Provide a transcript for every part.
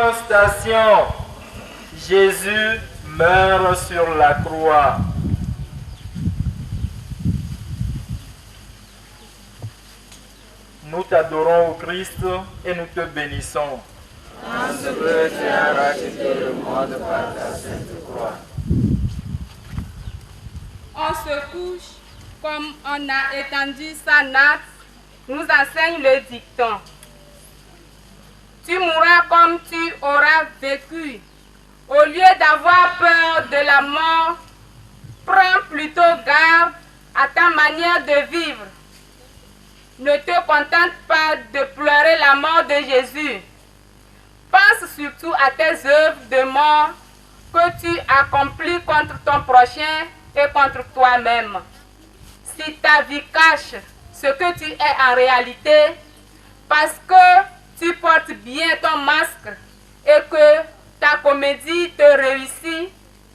dénonciation, Jésus meurt sur la croix. Nous t'adorons, ô Christ, et nous te bénissons. Parce que tu as racheté le monde par ta sainte croix. On se couche comme on a étendu sa natte, nous enseigne le dicton. Tu mourras comme tu auras vécu. Au lieu d'avoir peur de la mort, prends plutôt garde à ta manière de vivre. Ne te contente pas de pleurer la mort de Jésus. Pense surtout à tes œuvres de mort que tu accomplis contre ton prochain et contre toi-même. Si ta vie cache ce que tu es en réalité, parce que tu portes bien ton masque et que ta comédie te réussit,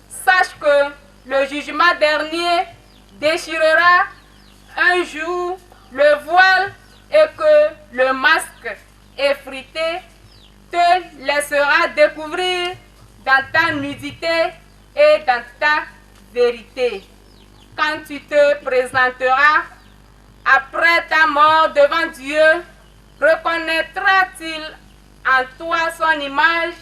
sache que le jugement dernier déchirera un jour le voile et que le masque effrité te laissera découvrir dans ta nudité et dans ta vérité. Quand tu te présenteras après ta mort devant Dieu, reconnaîtra-t-il en toi son image?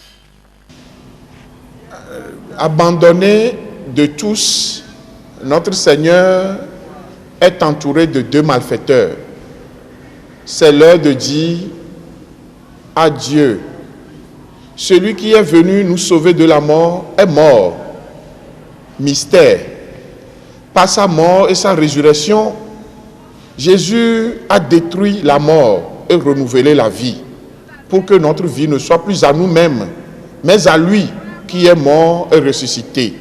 Abandonné de tous, notre Seigneur est entouré de deux malfaiteurs. C'est l'heure de dire adieu. Celui qui est venu nous sauver de la mort est mort. Mystère. Par sa mort et sa résurrection, Jésus a détruit la mort et renouvelé la vie pour que notre vie ne soit plus à nous-mêmes, mais à lui qui est mort et ressuscité.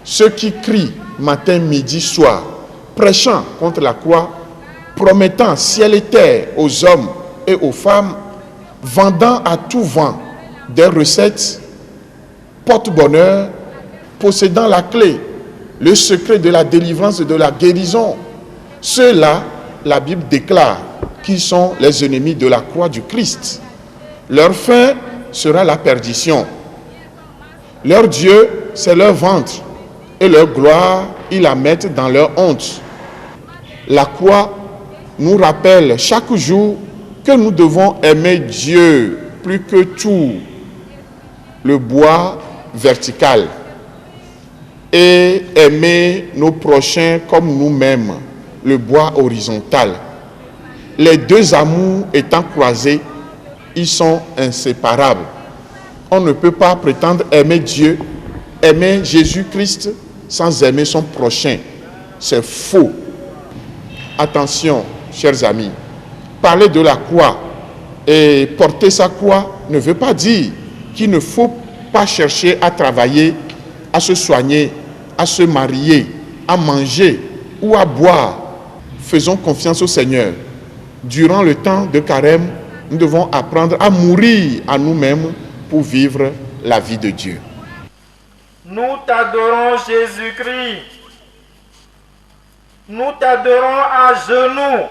Ceux qui crient matin, midi, soir, prêchant contre la croix, promettant ciel et terre aux hommes et aux femmes, vendant à tout vent des recettes, porte-bonheur, possédant la clé, le secret de la délivrance et de la guérison. Ceux-là, la Bible déclare qu'ils sont les ennemis de la croix du Christ. Leur fin sera la perdition. Leur Dieu, c'est leur ventre, et leur gloire, ils la mettent dans leur honte. La croix nous rappelle chaque jour que nous devons aimer Dieu plus que tout, le bois vertical, et aimer nos prochains comme nous-mêmes, le bois horizontal. Les deux amours étant croisés, ils sont inséparables. On ne peut pas prétendre aimer Dieu, aimer Jésus-Christ sans aimer son prochain. C'est faux. Attention, chers amis, parler de la croix et porter sa croix ne veut pas dire qu'il ne faut pas chercher à travailler, à se soigner, à se marier, à manger ou à boire. Faisons confiance au Seigneur. Durant le temps de carême, nous devons apprendre à mourir à nous-mêmes pour vivre la vie de Dieu. Nous t'adorons, Jésus-Christ. Nous t'adorons à genoux.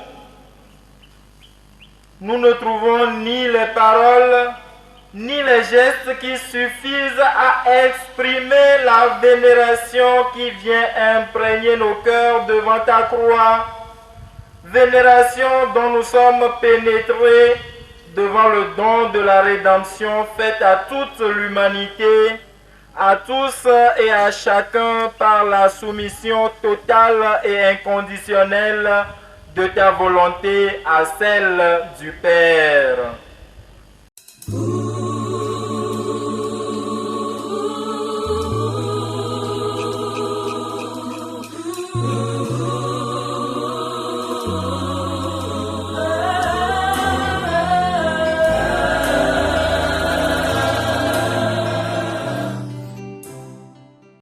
Nous ne trouvons ni les paroles, ni les gestes qui suffisent à exprimer la vénération qui vient imprégner nos cœurs devant ta croix. Vénération dont nous sommes pénétrés devant le don de la rédemption faite à toute l'humanité, à tous et à chacun par la soumission totale et inconditionnelle de ta volonté à celle du Père.